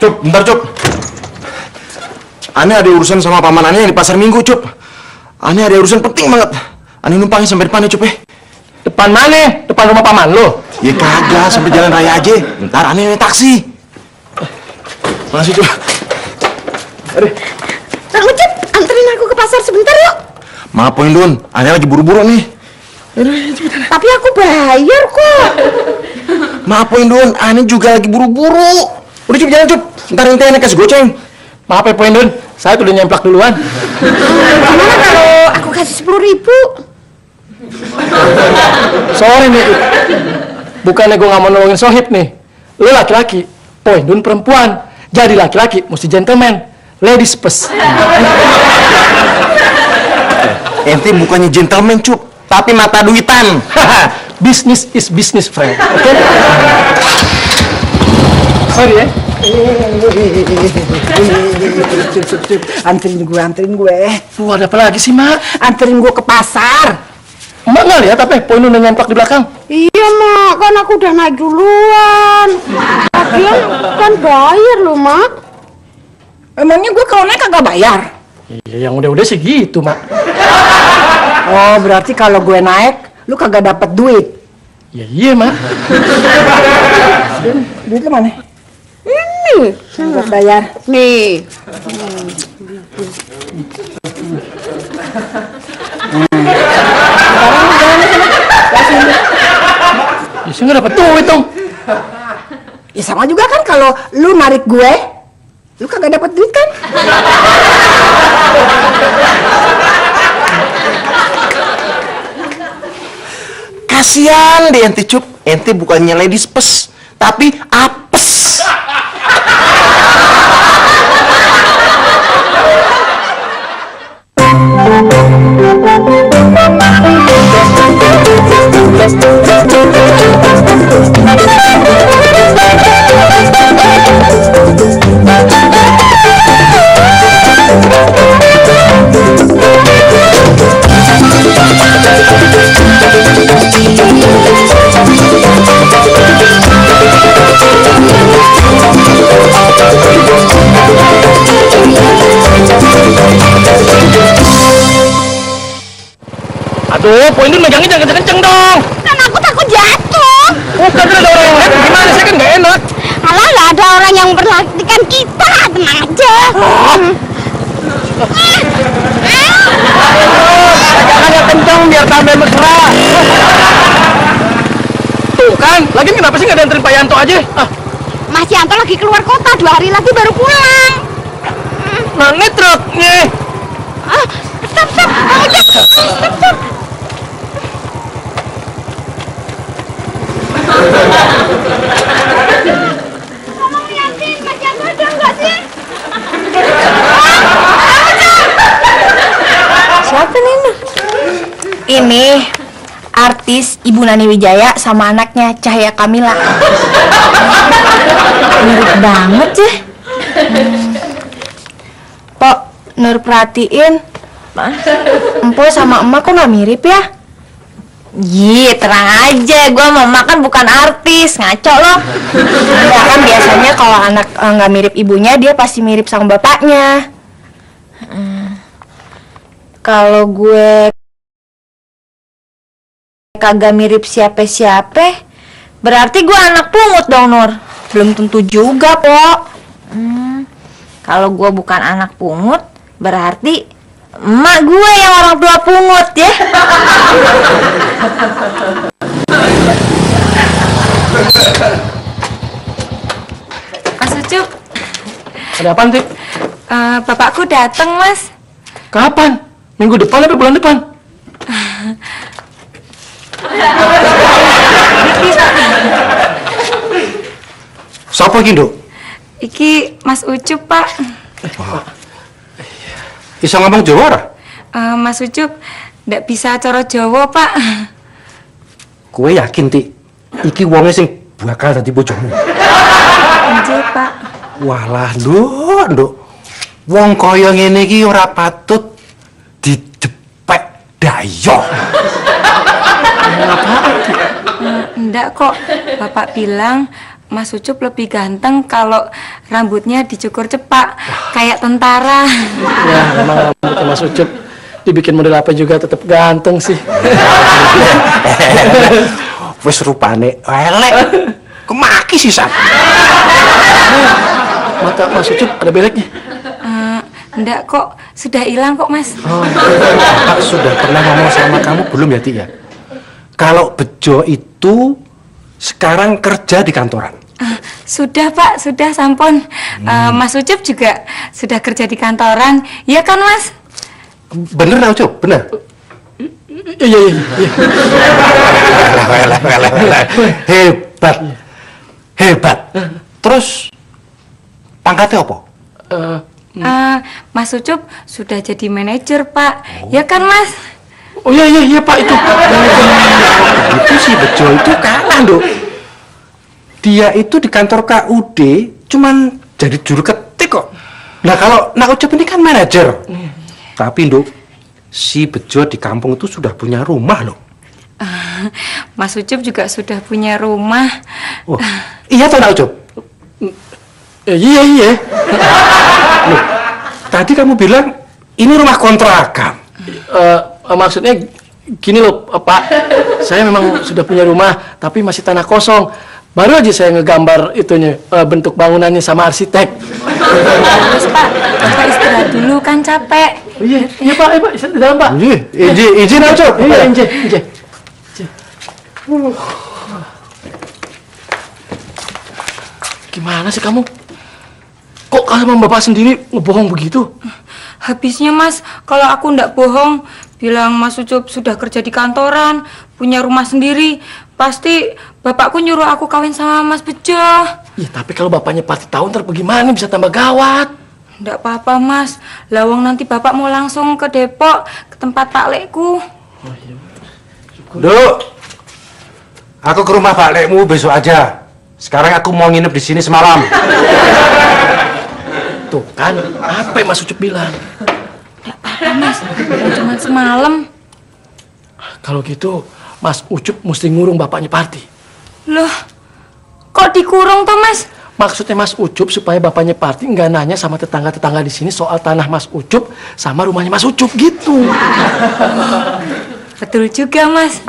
Cup, bentar Cup. Ane ada urusan sama paman Ane yang di pasar Minggu, Cup. Ane ada urusan penting banget. Ane numpangin sampai depan ya, Cup ya. Depan mana? Depan rumah paman lo? Ya kagak, sampai jalan raya aja. Ntar Ane naik taksi. Makasih, Cup. Aduh. Bang Ucup, anterin aku ke pasar sebentar yuk. Maaf, Poin Dun. Ane lagi buru-buru nih. Tapi aku bayar kok. Maaf, Poin Dun. Ane juga lagi buru-buru. Udah, Cup, jalan, Cup. Ntar ente Ane kasih goceng. Maaf ya, Poin Dun. Saya tuh udah nyemplak duluan. Gimana kalau aku kasih 10.000? Sorry nih. Bukannya gue nggak mau nolongin Sohib nih. Lo laki-laki, Poin Dun perempuan. Jadi laki-laki mesti gentleman. Ladies first. Ente bukannya gentleman, Cup. Tapi mata duitan. Business is business, friend. Oke? Sorry ya. Anterin gue. Lu ada apa lagi sih, Mak? Anterin gue ke pasar. Mak nggak lihat apa? Poin udah nyemplak di belakang. Iya, Mak. Kan aku udah naik duluan. Lagian kan bayar loh, Mak. Emangnya gue kalau naik kagak bayar? Iya, yang udah-udah sih gitu, Mak. Oh, berarti kalau gue naik, lu kagak dapet duit. Ya iya, Mak. Duit lu mana? Ini. Buat bayar. Nih. Ya sih nggak dapet duit dong. Ya sama juga kan kalau lu narik gue, lu kagak dapet duit kan? Kasian deh ente, Cup. Ente bukannya ladies first, tapi apes. Aduh, Poin Dun megangnya jangan kenceng-kenceng dong. Kan aku takut jatuh. Bukan ada orang lain, gimana sih kan nggak enak. Alah, nggak ada orang yang memperhatikan kita, tenang aja. Jangan yang kenceng biar tambah mesra. Tuh kan, lagi kenapa sih nggak dianterin Pak Yanto aja? Mas Yanto lagi keluar kota, 2 hari lagi baru pulang. Nah, ini truknya. Stop, Bang Ucup. Stop. Ngomong yakin, Mas Yanto ada nggak sih? Siapa nih? Ini artis Ibu Nani Wijaya sama anaknya Cahaya Kamila. Mirip banget ya. Pok, Nur perhatiin. Empo sama emak kok nggak mirip ya? Yi, terang aja, gue mau makan bukan artis, ngaco lo. Ya kan biasanya kalau anak nggak mirip ibunya, dia pasti mirip sama bapaknya. Kalau gue kagak mirip siapa-siapa, berarti gue anak pungut dong, Nur. Belum tentu juga, Pok. Kalau gue bukan anak pungut, berarti emak gue yang orang tua pungut ya. Mas Ucup, Ada apaan, Tip? bapakku datang, Mas. Kapan? Minggu depan apa bulan depan? Siapa Gindo? Iki Mas Ucup, Pak. Bisa ngomong Jawa? Mas Ucup, ndak bisa cara Jawa, Pak. Gue yakin, Ti. Iki wongnya sing bakal dadi bojomu. Nggih, Pak. Walah, Nduk. Wong kaya ngene iki ora patut didepek dayoh. Ndak kok. Bapak bilang Mas Ucup lebih ganteng kalau rambutnya dicukur cepak, kayak tentara. Ya, memang rambutnya Mas Ucup dibikin model apa juga tetap ganteng sih. Wes rupane elek. Kemaki sih, Sat. Mata Mas Ucup ada beleknya. Enggak kok, sudah hilang kok Mas. Oh, Bapak sudah pernah ngomong sama kamu belum ya, Ti ya? Kalau Bejo itu sekarang kerja di kantoran. Sudah Pak, sudah sampun. Mas Ucup juga sudah kerja di kantoran, iya kan Mas? Bener nggak, Ucup? Bener? Iya. Hebat. Terus pangkatnya apa? Mas Ucup sudah jadi manajer Pak, ya kan Mas? Oh iya Pak itu. Itu si Bejo itu kalah, Nduk. Dia itu di kantor KUD cuman jadi juru ketik kok. Nah kalau Nak Ucup ini kan manajer. Tapi Nduk, si Bejo di kampung itu sudah punya rumah loh. Mas Ucup juga sudah punya rumah. Oh, iya toh Nak Ucup? Iya. Loh, tadi kamu bilang ini rumah kontrakan. Maksudnya gini loh Pak, saya memang sudah punya rumah tapi masih tanah kosong. Baru aja saya ngegambar itunya, bentuk bangunannya sama arsitek. Terus Pak, Bapak istirahat dulu kan capek. Iya Pak, di dalam Pak. Izin Nak Ucup. Iya, izin. Gimana sih kamu? Kok sama bapak sendiri ngebohong begitu? Habisnya Mas, kalau aku ndak bohong, bilang Mas Ucup sudah kerja di kantoran, punya rumah sendiri, pasti bapakku nyuruh aku kawin sama Mas Bejo. Ya tapi kalau bapaknya pasti tahu ntar bagaimana bisa tambah gawat. Ndak apa-apa Mas, lawang nanti bapak mau langsung ke Depok, ke tempat Pak Lekku. Nduk, aku ke rumah Pak Lekmu besok aja. Sekarang aku mau nginep di sini semalam. Tuh kan, apa yang Mas Ucup bilang? Ndak apa-apa Mas, cuma semalam. Kalau gitu, Mas Ucup mesti ngurung bapaknya Parti. Loh, kok dikurung tuh Mas? Maksudnya Mas Ucup supaya bapaknya Parti nggak nanya sama tetangga-tetangga di sini soal tanah Mas Ucup sama rumahnya Mas Ucup gitu. Betul juga Mas.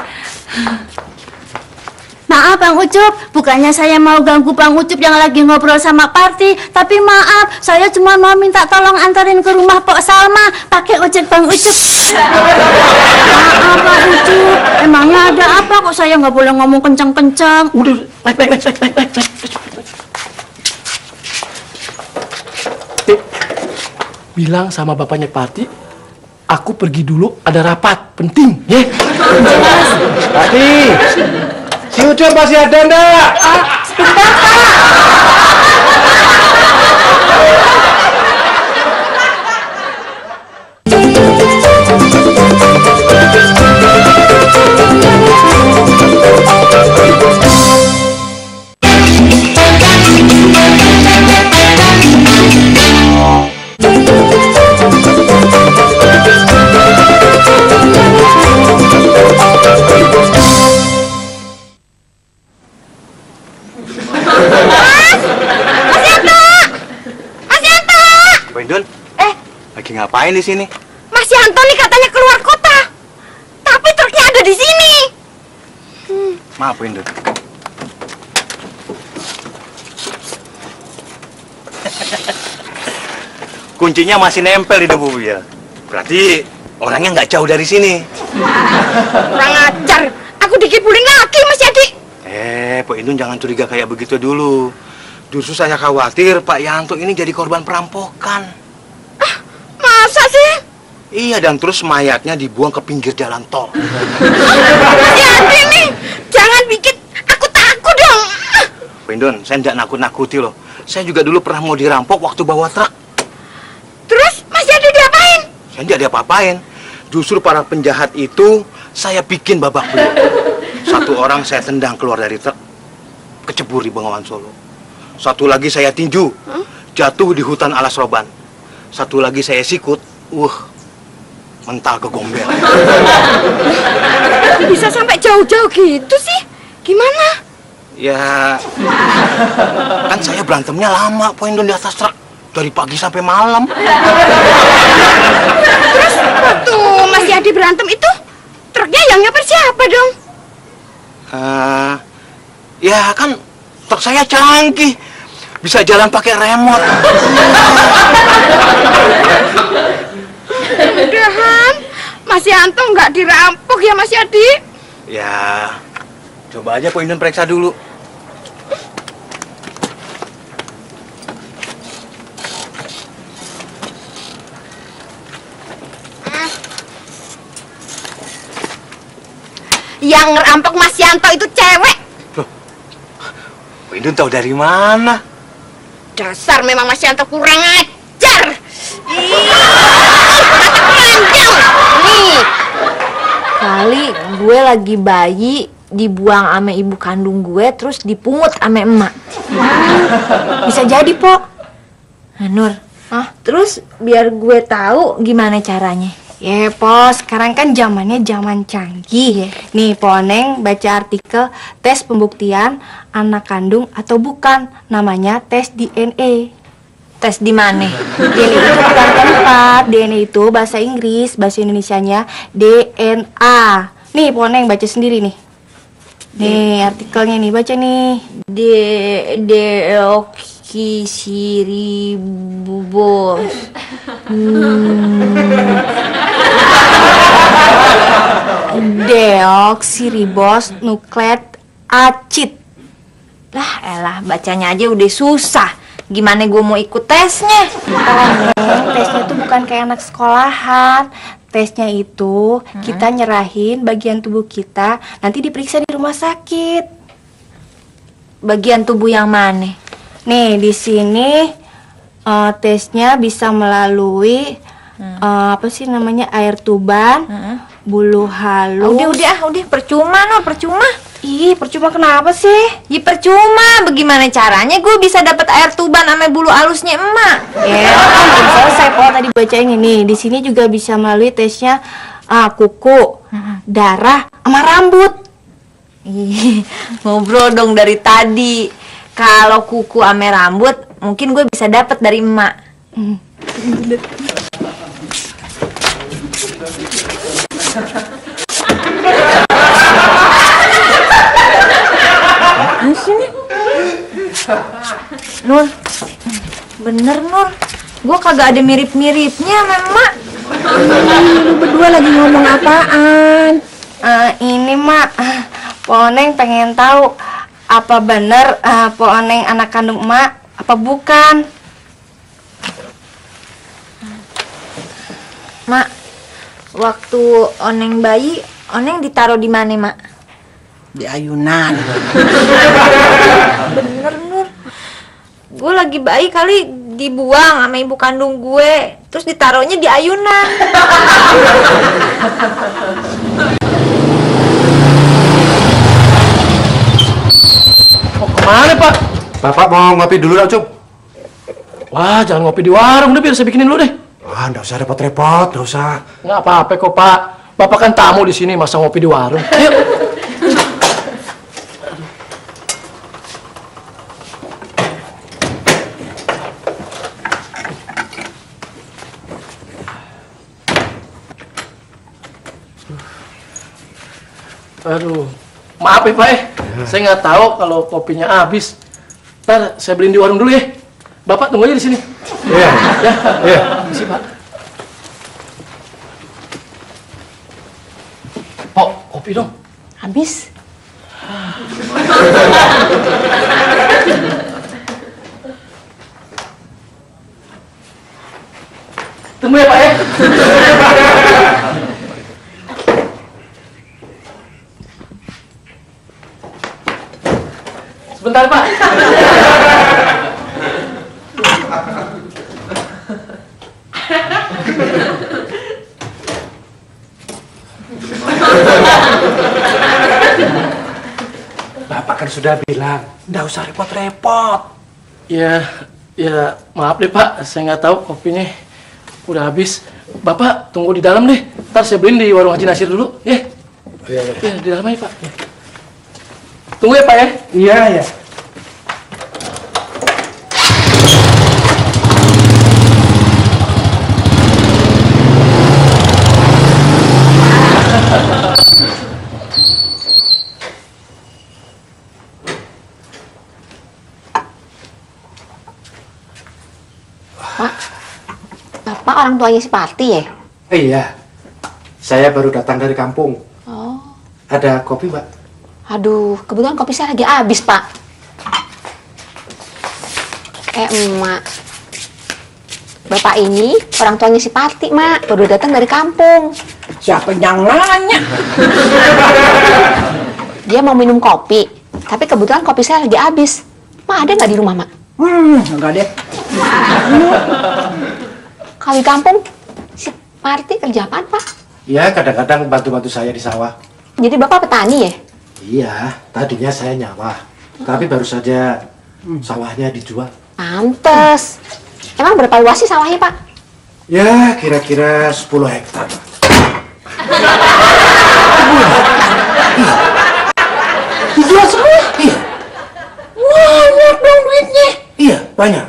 Maaf Bang Ucup, bukannya saya mau ganggu Bang Ucup yang lagi ngobrol sama Parti, tapi maaf, saya cuma mau minta tolong antarin ke rumah Pok Salma pakai ojek Bang Ucup. Maaf Bang Ucup, emangnya ada apa kok saya nggak boleh ngomong kencang-kencang? Udah, naik. Bilang sama bapaknya Parti, aku pergi dulu ada rapat penting, ya? Tadi, si Ucup masih ada ndak? Sebentar Pak. Lagi ngapain di sini? Mas Yanto nih katanya keluar kota, tapi truknya ada di sini. Maaf, Indun. Kuncinya masih nempel di mobil. Berarti orangnya nggak jauh dari sini. Kurang ajar, aku dikibulin lagi Mas Yadi. Pak Indun jangan curiga kayak begitu dulu. Justru saya khawatir Pak Yanto ini jadi korban perampokan. Masa sih? Iya, dan terus mayatnya dibuang ke pinggir jalan tol. Mas Yadi nih, jangan bikin aku takut dong. Pak Indun, saya nggak nakut-nakuti loh. Saya juga dulu pernah mau dirampok waktu bawa truk. Terus Mas Yadi diapain? Saya nggak diapa-apain. Justru para penjahat itu saya bikin babak belur. Satu orang saya tendang keluar dari truk, kecebur di Bengawan Solo. Satu lagi saya tinju, jatuh di hutan Alas Roban. Satu lagi saya sikut, mental ke Gombel. Bisa sampai jauh-jauh gitu sih? Gimana? Ya, kan saya berantemnya lama, Pak Indun, di atas truk. Dari pagi sampai malam. Terus waktu Mas Yadi berantem itu, truknya yang nyopir siapa dong? Ya kan truk saya canggih. Bisa jalan pakai remote. Mudah-mudahan Mas Yanto nggak dirampok ya Mas Yadi. Ya, coba aja Pak Indun periksa dulu. Yang ngerampok Mas Yanto itu cewek. Loh, Pak Indun tahu dari mana? Dasar memang Mas Yanto kurang ajar. Nih, Kali gue lagi bayi dibuang ame ibu kandung gue terus dipungut ame emak. Bisa jadi, Po. Nah, Nur. Terus biar gue tahu gimana caranya. ya Po, sekarang kan zamannya zaman canggih. Nih Po Neng baca artikel tes pembuktian anak kandung atau bukan. Namanya tes DNA. Tes di mana? DNA itu bukan tempat. DNA itu bahasa Inggris, bahasa Indonesianya DNA. Nih Po Neng baca sendiri nih. Nih artikelnya nih, baca nih. Deoksiribos. Deoksiribos nukleat acid. Lah elah, bacanya aja udah susah. Gimana gue mau ikut tesnya? Tesnya itu bukan kayak anak sekolahan. Tesnya itu kita nyerahin bagian tubuh kita, nanti diperiksa di rumah sakit. Bagian tubuh yang mana? Nih di sini tesnya bisa melalui apa sih namanya, air tuban, bulu halus. Udah, percuma no, percuma. Ih, percuma kenapa sih? Ya percuma, bagaimana caranya gue bisa dapat air tuban sama bulu halusnya emak? Ya, kan belum selesai Po tadi bacain ini. Di sini juga bisa melalui tesnya kuku, darah, sama rambut. Ih, ngobrol dong dari tadi. Kalau kuku sama rambut, mungkin gue bisa dapat dari emak. Nur, bener Nur, gue kagak ada mirip-miripnya sama emak. Lu berdua lagi ngomong apaan? Ini Mak, Po Neng pengen tahu apa bener Po Neng anak kandung Emak apa bukan? Mak, waktu Oneng bayi, Oneng ditaruh di mana, Mak? Di ayunan. Bener Nur, gue lagi bayi kali dibuang sama ibu kandung gue, terus ditaruhnya di ayunan. Mau kemana, Pak? Bapak mau ngopi dulu, Cuk? Wah, jangan ngopi di warung, udah biar saya bikinin dulu deh. Wah, nggak usah repot-repot, nggak usah. Nggak apa-apa kok, Pak. Bapak kan tamu di sini, masa ngopi di warung. Ayo. Aduh, maaf ya Pak ya. Saya nggak tahu kalau kopinya habis. Ntar saya beliin di warung dulu ya. Bapak tunggu aja di sini. Iya. Ya, Iya. Misi Pak. Pok, kopi dong. Habis. Tunggu ya Pak ya. Sebentar Pak. Bapak kan sudah bilang, nggak usah repot-repot. Ya, maaf deh Pak. Saya nggak tahu kopinya udah habis. Bapak tunggu di dalam deh. Ntar saya beliin di warung Haji Nasir dulu, ya. Iya. Ya, di dalam aja Pak. Ya. Tunggu ya Pak ya. Iya, ya. Bapak orang tuanya si Parti ya? Iya. Saya baru datang dari kampung. Oh. Ada kopi, Mbak? Aduh, kebetulan kopi saya lagi habis, Pak. Emak. Bapak ini orang tuanya si Parti, Mak. Baru datang dari kampung. Siapa yang nanya? Dia mau minum kopi. Tapi kebetulan kopi saya lagi habis. Mak, ada nggak di rumah, Mak? Enggak deh. Kalau di kampung, si Parti kerja apaan, Pak? Ya, kadang-kadang bantu-bantu saya di sawah. Jadi Bapak petani ya? Iya, tadinya saya nyawah. Tapi baru saja sawahnya dijual. Pantes. Emang berapa luas sih sawahnya, Pak? Ya, kira-kira 10 hektar. Dijual semua? Iya, Banyak dong duitnya. iya, banyak.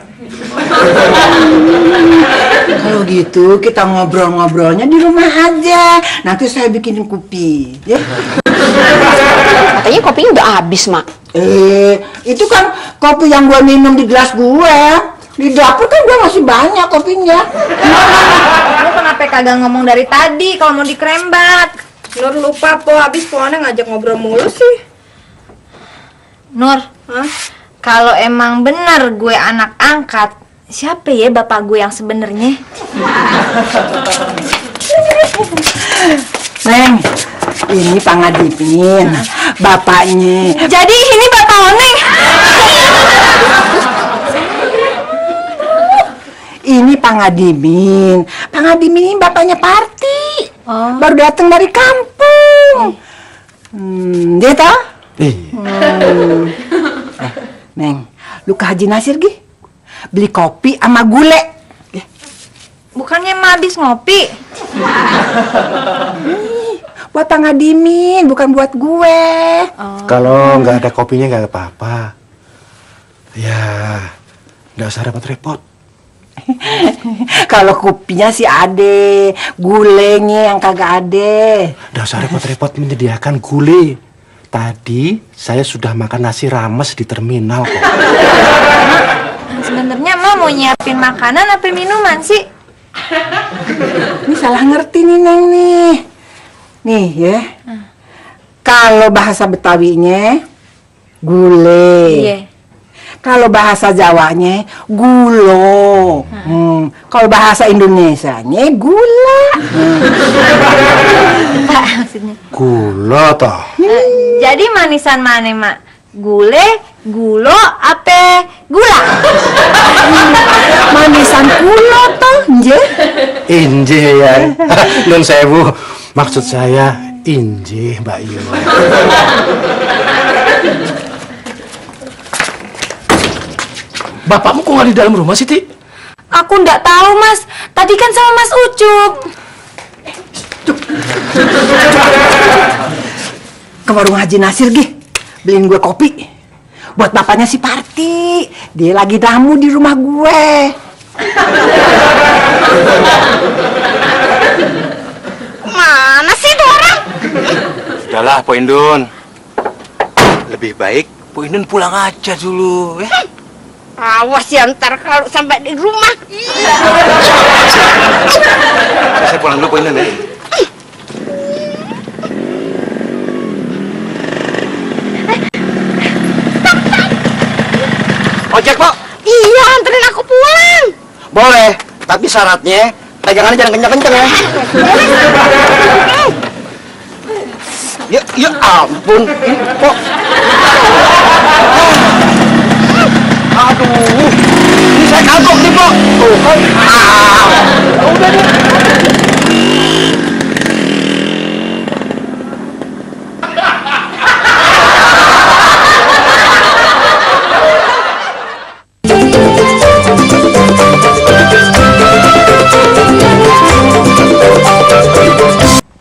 Kalau gitu kita ngobrol-ngobrolnya di rumah aja. Nanti saya bikinin kopi, ya. Katanya kopinya udah habis, Mak. Itu kan kopi yang gue minum di gelas gue. Di dapur kan gue masih banyak kopinya. Lu kenapa kagak ngomong dari tadi kalau mau dikrembat? Nur lupa po, habis poannya ngajak ngobrol mulu sih. Nur, kalau emang bener gue anak angkat, siapa ya bapak gue yang sebenarnya? Neng, ini Pangadipin, bapaknya. Jadi ini Bapak Oneng. Ini Pangadimin. Pangadimin ini bapaknya Parti. Baru datang dari kampung. Dia tahu? Neng, lu ke Haji Nasir Gi, beli kopi sama gulai. Bukannya emang habis ngopi? Buat Pangadimin, bukan buat gue. Kalau nggak ada kopinya nggak apa-apa. Ya, nggak usah repot-repot. Kalau kopinya sih ade, gulenya yang kagak ade. Nggak usah repot-repot menyediakan gulai. Tadi saya sudah makan nasi rames di terminal kok. Sebenarnya Emak mau nyiapin makanan apa minuman sih? Ini salah ngerti nih Neng nih. Nih ya. Kalau bahasa Betawinya gule. Iya. Kalau bahasa Jawanya gulo. Kalau bahasa Indonesianya gula. Pak, maksudnya. Gula toh. Jadi manisan mana, Mak? Gule, gulo, apa gula? Manisan gulo toh, nje. Inje ya. Nun sewu. Maksud saya inje, Mbak Yu. Bapakmu kok nggak di dalam rumah sih, Ti? Aku ndak tahu, Mas. Tadi kan sama Mas Ucup. Ke warung Haji Nasir Gi, beliin gue kopi. Buat bapaknya si Parti. Dia lagi tamu di rumah gue. Mana sih itu orang? Udahlah, Po Indun. Lebih baik Po Indun pulang aja dulu, ya. Awas ya ntar kalau sampai di rumah. Saya pulang dulu, Po Indun, ya. Ojek, Po. Iya, anterin aku pulang. Boleh, tapi syaratnya pegangannya jangan kencang-kencang ya. Ya ampun, kok. Aduh, ini saya kagok nih, Po. Tuh kan. Udah deh.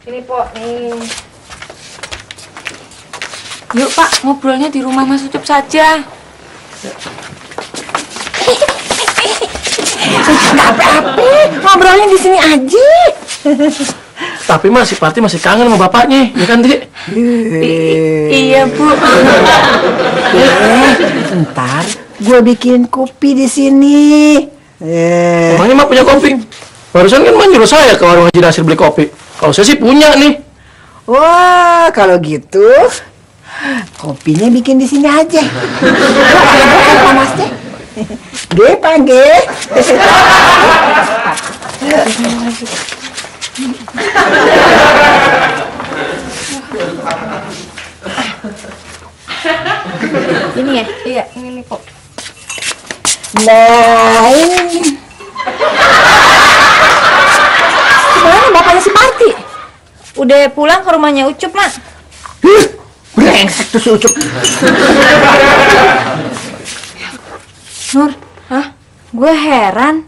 Ini, Po, nih. Yuk, Pak, ngobrolnya di rumah Mas Ucup saja. Nggak apa-apa, ngobrolnya di sini aja. Tapi Mas, si Parti masih kangen sama bapaknya, ya kan, Dik? Iya, Bu. Ntar gue bikin kopi di sini. Emangnya Mak punya kopi? Barusan kan Mak nyuruh saya ke warung Haji Nasir beli kopi. Kalau saya sih punya nih. Wah, kalau gitu kopinya bikin di sini aja. Bukan panasnya. Ge, Ge. Ini ya? Iya, ini nih, Po. Nah, ini. Gimana bapaknya si Parti? Udah pulang ke rumahnya Ucup, Mak. Brengsek tuh si Ucup. Nur, gue heran.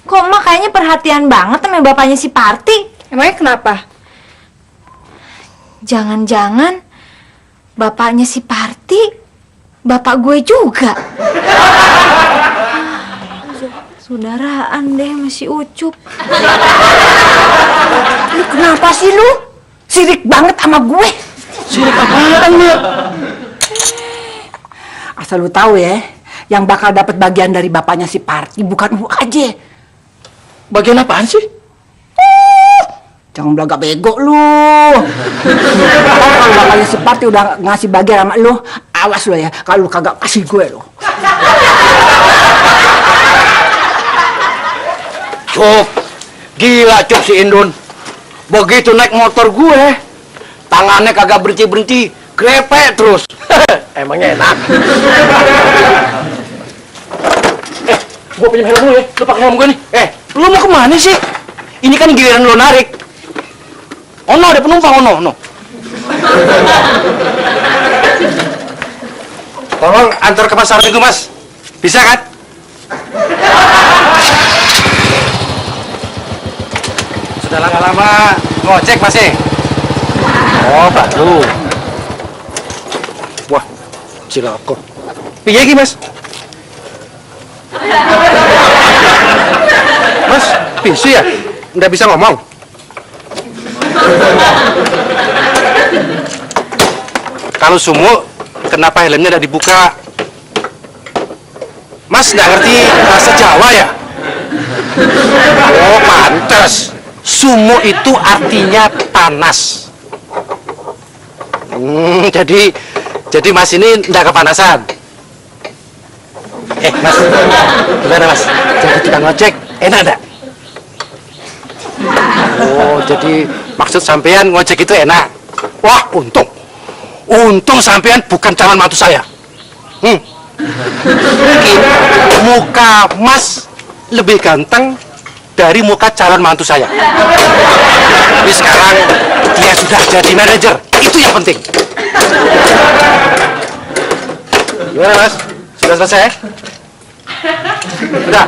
Kok Mak kayaknya perhatian banget sama bapaknya si Parti? Emangnya kenapa? Jangan-jangan bapaknya si Parti bapak gue juga. Saudaraan deh sama si Ucup. Lu kenapa sih lu? Sirik banget sama gue. Sirik apaan, Mak? Asal lu tahu ya, yang bakal dapat bagian dari bapaknya si Parti bukan lu aja. Bagian apaan sih? Jangan belagak bego lu. Kalau bapaknya si Parti udah ngasih bagian sama lu, awas lu ya kalau lu kagak kasih gue lu. Cup, gila Cup si Indun. Begitu naik motor gue, tangannya kagak berhenti-berhenti, grepek terus. Emangnya enak. Gue pinjam helm lu ya. Lu pakai helm gue nih. Lu mau kemana sih? Ini kan giliran lu narik. Oh no, ada penumpang, oh no. Tolong antar ke pasar Minggu, Mas. Bisa kan? Sudah lama-lama ngojek, Mas. Oh, baru. Wah, ciloko. Piye iki, Mas? Mas, bisu ya? Nggak bisa ngomong? Kalau sumuk, kenapa helmnya udah dibuka? Mas nggak ngerti bahasa Jawa ya? Oh, pantes. Sumuk itu artinya panas. Jadi Mas ini nggak kepanasan? Mas, gimana Mas? Jadi tukang ojek, enak nggak? Oh, jadi maksud sampean ngojek itu enak? Wah, untung sampean bukan calon mantu saya. Mungkin muka Mas lebih ganteng dari muka calon mantu saya. Tapi sekarang dia sudah jadi manajer, itu yang penting. Gimana Mas? Sudah selesai? Sudah?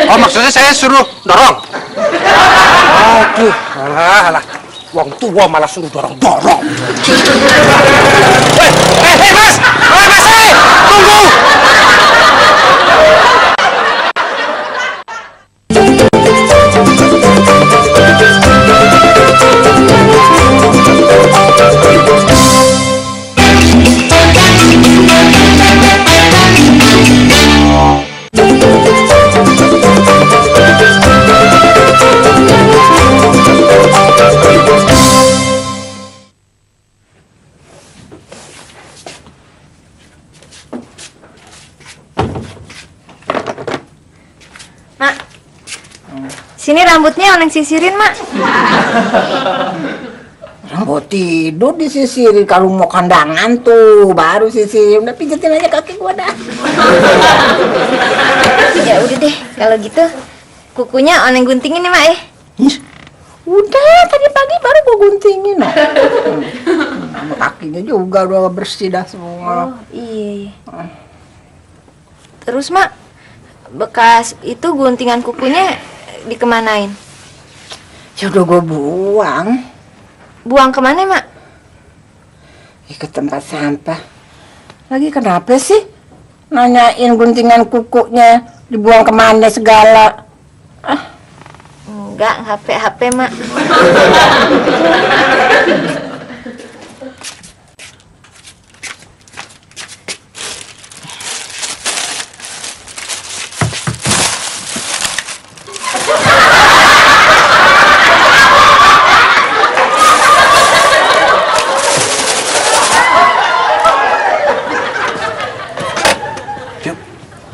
Oh, maksudnya saya suruh dorong? Aduh, alah. Wong tua malah suruh dorong-dorong. Hei, Mas! Mas, tunggu! Sini rambutnya Oneng sisirin, Mak. Mau tidur disisirin, kalau mau kandangan tuh baru sisirin. Udah pijetin aja kaki gua dah. Ya udah deh, kalau gitu kukunya Oneng guntingin nih, Mak ya. Udah, tadi pagi baru gua guntingin. Sama kakinya juga udah bersih dah semua. Oh, iya. Terus, Mak, bekas itu guntingan kukunya dikemanain? Ya udah gue buang. Buang kemana, Mak? Ya, ke tempat sampah. Lagi kenapa sih? Nanyain guntingan kukunya dibuang kemana segala. Enggak, HP, Mak.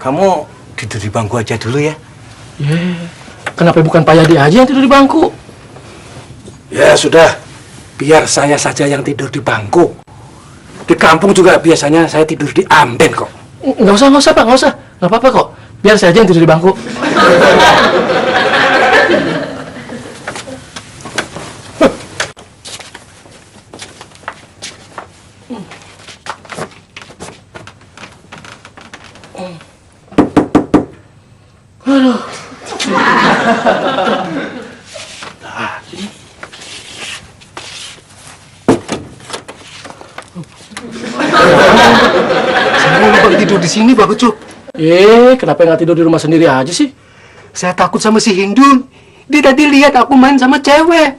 Kamu tidur di bangku aja dulu ya. Kenapa bukan Pak Yadi aja yang tidur di bangku? Ya sudah, biar saya saja yang tidur di bangku. Di kampung juga biasanya saya tidur di amben kok. Nggak usah Pak, nggak usah. Nggak apa-apa kok. Biar saya aja yang tidur di bangku. Saya lupa tidur di sini, Pak Ucup. Kenapa nggak tidur di rumah sendiri aja sih? Saya takut sama si Hindun. Dia tadi lihat aku main sama cewek.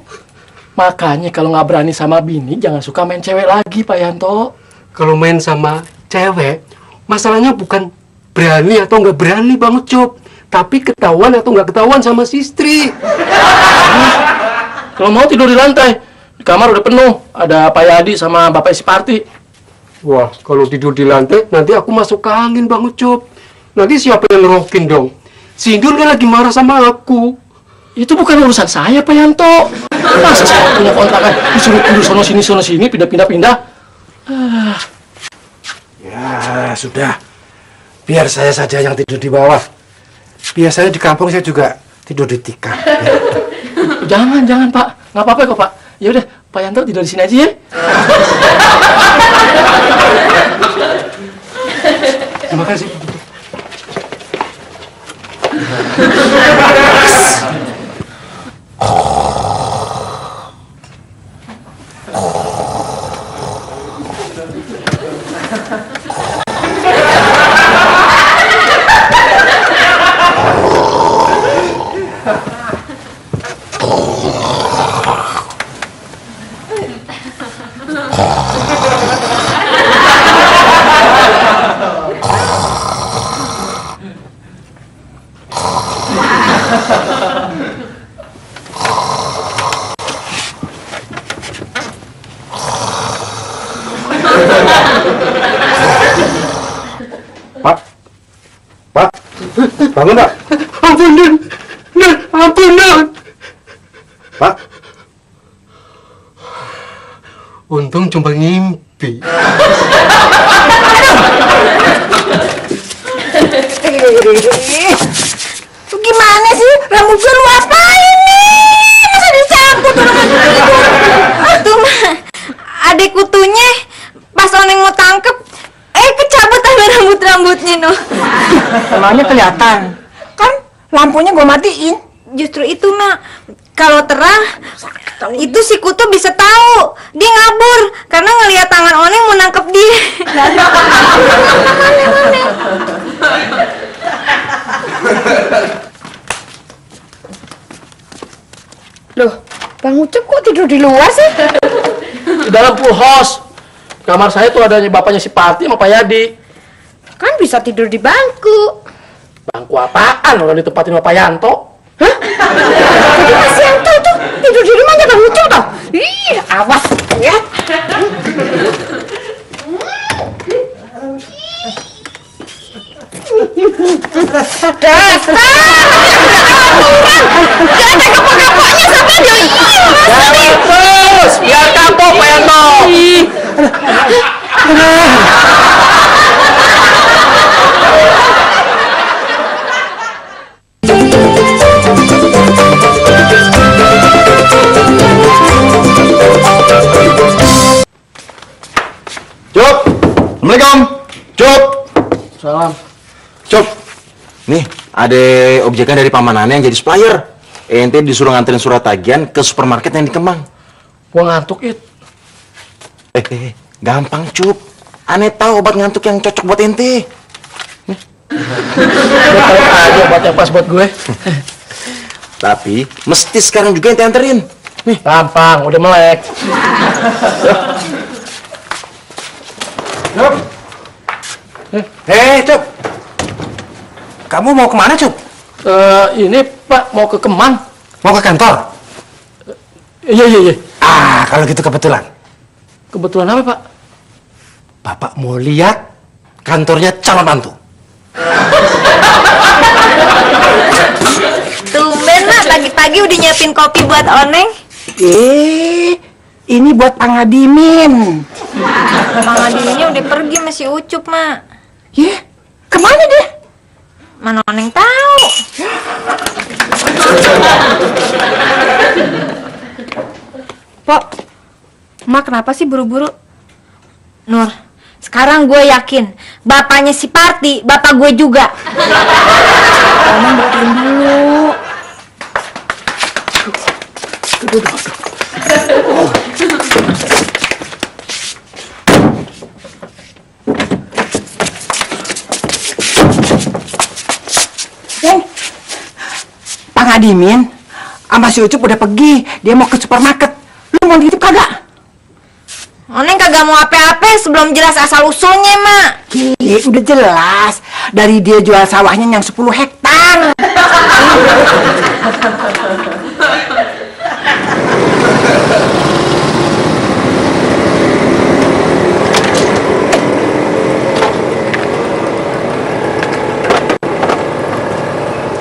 Makanya kalau nggak berani sama bini, jangan suka main cewek lagi, Pak Yanto. Kalau main sama cewek, masalahnya bukan berani atau nggak berani, Bang Ucup. Tapi ketahuan atau nggak ketahuan sama si istri. Kalau mau tidur di lantai. Di kamar udah penuh. Ada Pak Yadi sama Bapak Isi Parti. Wah, kalau tidur di lantai, nanti aku masuk ke angin, Bang Ucup. Nanti siapa yang ngerokin dong? Si Hindun kan lagi marah sama aku. Itu bukan urusan saya, Pak Yanto. Masa saya punya kontrakan disuruh tidur sono sini, pindah-pindah. Ya, sudah. Biar saya saja yang tidur di bawah. Biasanya di kampung saya juga tidur di tikar. Ya. Jangan, Pak. Nggak apa-apa kok, Pak. Ya udah, Pak Yanto tidur di sini aja ya. Terima kasih. Pak, bangun Pak. Ampun, Nun. Ampun, Nun. Pak. Untung cuma ngimpi. Lu gimana sih? Rambut gue lu apain nih? Masa dicabut orang tidur? Tuh, Mak. Adek kutunya pas Oneng mau tangkep, kecabut sama rambut-rambutnya, noh. Emangnya kelihatan? Kan lampunya gue matiin. Justru itu, Mak. Kalau terang, itu si kutu bisa tahu. Dia ngabur karena ngelihat tangan Oneng mau nangkep dia. Loh, Bang Ucup kok tidur di luar sih? Di dalam full house. Kamar saya tuh adanya bapaknya si Parti sama Pak Yadi. Kan bisa tidur di bangku. Bangku apaan orang ditempatin sama Pak Yanto? Hah? Jadi Mas Yanto tuh tidur di rumahnya Bang Ucup toh? Ih, awas ya. Terus, biar kapok Pak Yanto. Cup, Assalamualaikum. Cup, Salam. Cup. Nih, ada objekan dari pamanannya yang jadi supplier. ente disuruh nganterin surat tagihan ke supermarket yang di Kemang. Gua ngantuk, It. Gampang, Cup. Aneh tahu obat ngantuk yang cocok buat ente. Gua tahu aja obat yang pas buat gue. Tapi mesti sekarang juga ente anterin. Nih, Gampang, udah melek. Cup. Cup. Kamu mau kemana, Cup? Ini Pak mau ke Kemang. Mau ke kantor? Iya. Kalau gitu kebetulan. Kebetulan apa, Pak? Bapak mau lihat kantornya calon mantu. Tumben Mak, pagi-pagi udah nyiapin kopi buat Oneng. Ini buat Pangadimin. Bang Adinya udah pergi, masih Ucup, Mak. Kemana dia? Mana Oneng tahu? Pok, Mak kenapa sih buru-buru? Nur, sekarang gue yakin bapaknya si Parti, bapak gue juga. Oneng berhenti dulu. Pangadimin sama si Ucup udah pergi. Dia mau ke supermarket. Lu mau nitip kagak? Oneng kagak mau apa-apa sebelum jelas asal usulnya, Mak. Udah jelas. Dari dia jual sawahnya yang 10 hektar.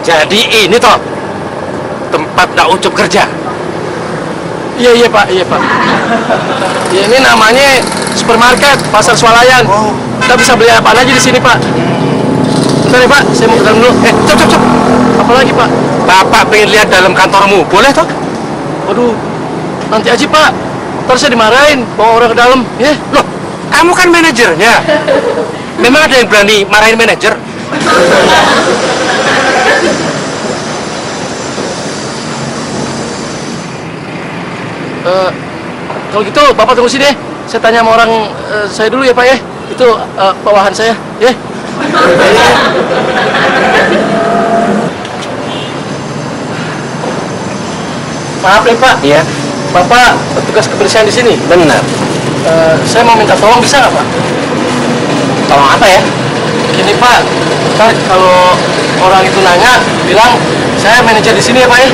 Jadi ini toh tempat Dak Ucup kerja. Iya Pak. Ya, ini namanya supermarket Pasar Swalayan. Kita bisa beli apa aja di sini, Pak. Bentar ya, Pak, saya mau ke dalam dulu. Cep. Apa lagi, Pak? Bapak pengen lihat dalam kantormu, boleh toh? Waduh, nanti aja, Pak. Ntar saya dimarahin bawa orang ke dalam, ya. Loh, kamu kan manajernya. Memang ada yang berani marahin manajer? Kalau gitu, Bapak tunggu sini. Saya tanya sama orang saya dulu ya, Pak ya. Itu bawahan saya, ya. Maaf nih, Pak. Iya. Bapak petugas kebersihan di sini. Benar. Saya mau minta tolong, bisa nggak, Pak? Tolong apa ya? Gini, Pak. Ntar kalau orang itu nanya, bilang saya manajer di sini ya, Pak ya.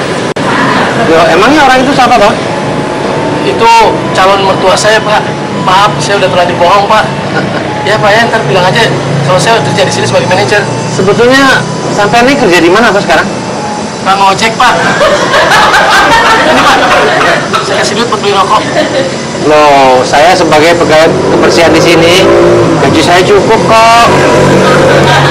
Loh, emangnya orang itu siapa, Bang? Itu calon mertua saya, Pak. Maaf, saya udah terlanjur bohong, Pak. Ya, Pak ya, ntar bilang aja kalau saya kerja di sini sebagai manajer. Sebetulnya sampai ini kerja di mana, Pak, sekarang? Pak ngojek, Pak. Ini, Pak. Saya kasih duit buat beli rokok. Loh, saya sebagai pegawai kebersihan di sini, gaji saya cukup kok.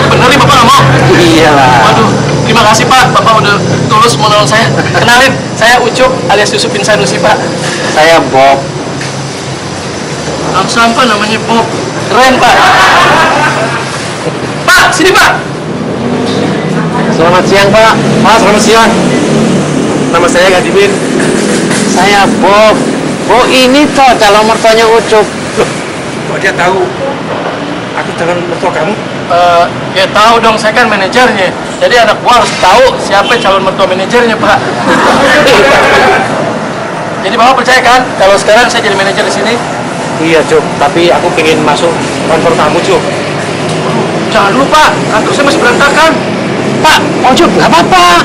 Bener nih, Bapak nggak mau? Iyalah. Waduh, terima kasih, Pak. Bapak udah tulus mau nolong saya. Kenalin, saya Ucup alias Yusuf Insanusi, Pak. Saya Bob. Tang sampah namanya Bob. Keren, Pak. Pak, sini, Pak. Selamat siang, Pak. Pak, selamat siang. Nama saya Gadimin. Saya Bob. Oh, ini toh calon mertuanya Ucup. Loh, kok dia tahu aku calon mertua kamu? Ya tahu dong, saya kan manajernya. Jadi anak gua harus tahu siapa calon mertua manajernya, Pak. Jadi Bapak percaya kan kalau sekarang saya jadi manajer di sini? Iya, Cup. Tapi aku pengen masuk kantor kamu, Cup. Jangan dulu, Pak. Kantor saya masih berantakan. Pak, Cup, nggak apa-apa.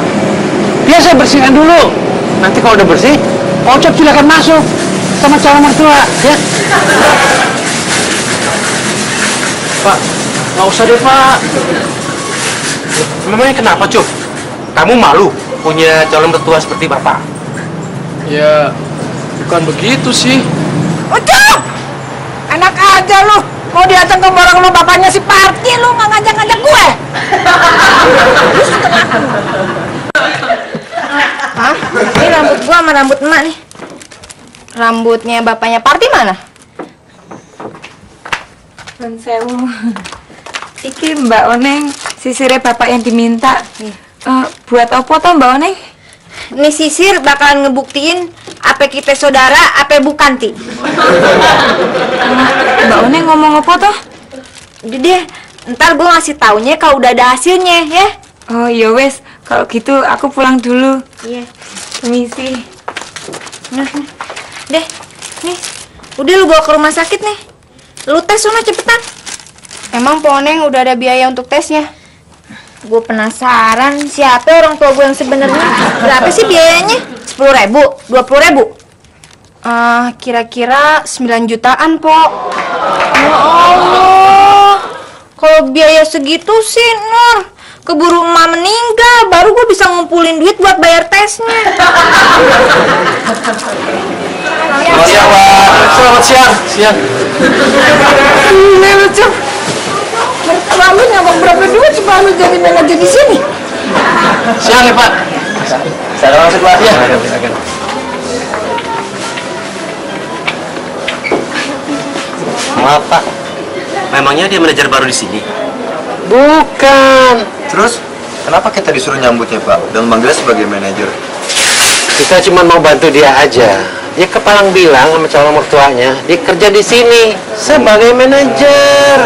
Biar saya bersihkan dulu. Nanti kalau udah bersih, Cup silakan masuk sama calon mertua, ya. Pak, nggak usah deh, Pak. Memangnya kenapa, Cup? Kamu malu punya calon mertua seperti Bapak? Ya, bukan begitu sih. Ucup! Enak aja lu. Mau diajak ke bareng sama bapaknya si Parti, lu nggak ngajak-ngajak gue. Hah? Ini rambut gua sama rambut emak nih. Rambutnya bapaknya Parti mana? Nun sewu. Iki Mbak Oneng, sisirnya bapak yang diminta. Buat apa toh Mbak Oneng? nih Sisir bakalan ngebuktiin apa kita saudara, apa bukan ti. Mbak Oneng ngomong apa toh? Udah deh, ntar gue ngasih taunya kalau udah ada hasilnya ya. Oh iya wes, kalau gitu aku pulang dulu. Iya. Permisi. Nah, deh, nih, udah lu bawa ke rumah sakit nih. Lu tes sana cepetan. Emang Po Oneng udah ada biaya untuk tesnya? Gue penasaran siapa orang tua gue yang sebenarnya. Berapa sih biayanya? 10.000, 20.000? Kira-kira 9 jutaan, Po. Ya Allah, kalau biaya segitu sih, Nur, keburu emak meninggal, baru gue bisa ngumpulin duit buat bayar tesnya. Selamat siang, Pak. Selamat siang. Siang. Ini lucu. Lalu nyabang berapa duit supaya lu jadi manajer di sini? Siang ya, Pak. Saya masuk, Pak. Iya. Maaf, Pak. Memangnya dia manajer baru di sini? Bukan. Terus, kenapa kita disuruh nyambutnya, Pak? Dan manggilnya sebagai manajer? Kita cuma mau bantu dia aja. Dia kepalang bilang sama calon mertuanya, dia kerja di sini sebagai manajer.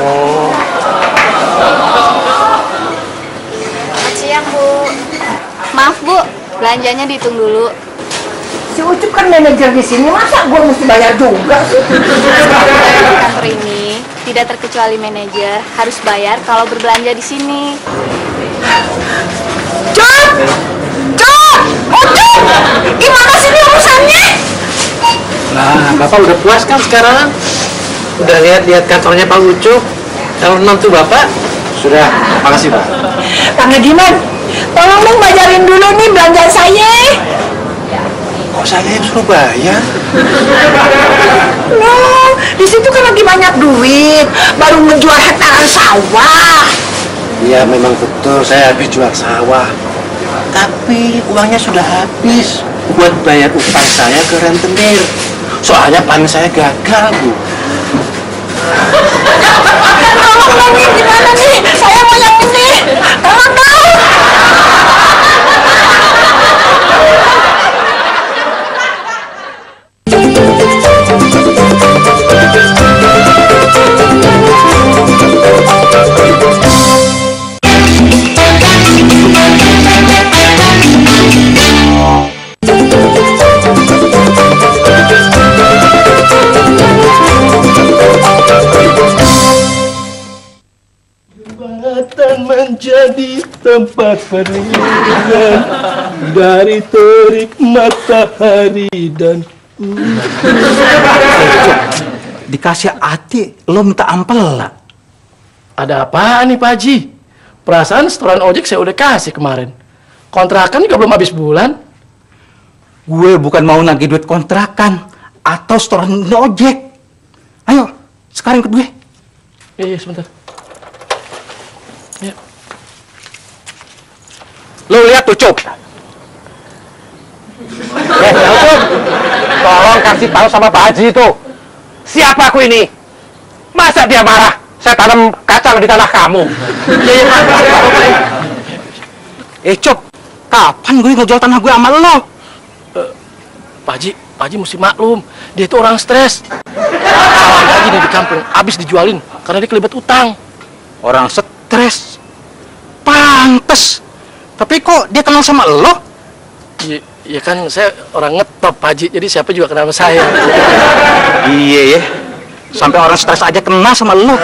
Selamat siang, Bu. Maaf, Bu. Belanjanya dihitung dulu. Si Ucup kan manajer di sini, masa gue mesti bayar juga sih? Pegawai di kantor ini tidak terkecuali manajer harus bayar kalau berbelanja di sini. Cuk! Cuk! Ucup! Gimana sih ini urusannya? Nah, Bapak udah puas kan sekarang? Udah lihat kantornya Pak Ucup? Calon menantu Bapak? Sudah, makasih Pak. Kang Ediman, tolong dong bayarin dulu nih belanjaan saya. Kok saya yang suruh bayar? Loh, di situ kan lagi banyak duit, baru menjual hektaran sawah. Iya, memang betul saya habis jual sawah. Tapi uangnya sudah habis buat bayar utang saya ke rentenir. Soalnya panen saya gagal, Bu. Tolong dong nih, gimana nih? Saya mau yang ini. Tolong dong. Jembatan menjadi tempat perlindungan dari terik matahari dan Dikasih hati, lo minta ampel lah. Ada apaan nih Pak Haji? Perasaan setoran ojek saya udah kasih kemarin. Kontrakan juga belum habis bulan. Gue bukan mau nagih duit kontrakan atau setoran ojek. Ayo, sekarang ikut gue. Iya, sebentar. Ya. Lo lihat tuh, Cuk. Ucup, tolong kasih tahu sama Pak Haji itu. Siapa aku ini? Masa dia marah? Saya tanam kacang di tanah kamu. Iya, Pak. Cuk, kapan gue ngejual tanah gue sama lo? Pak Haji mesti maklum, dia itu orang stres. Kawan lagi nih di kampung, abis dijualin karena dia kelibet utang. Orang stres. Pantes. Tapi kok dia kenal sama lo? Iya kan, saya orang ngetop Pak Haji, jadi siapa juga kenal sama saya. Iya ya. Sampai orang stres aja kenal sama lo.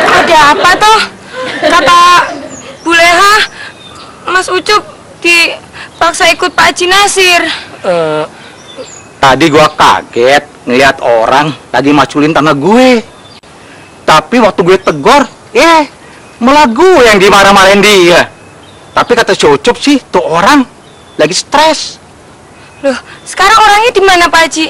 Ada apa toh? Kata Bu Leha, Mas Ucup dipaksa ikut Pak Haji Nasir. Tadi gua kaget ngeliat orang lagi maculin tanah gue. Tapi waktu gue tegor, malah gue yang dimarah-marahin dia. Tapi kata si Ucup sih, tuh orang lagi stres. Loh, sekarang orangnya di mana Pak Haji?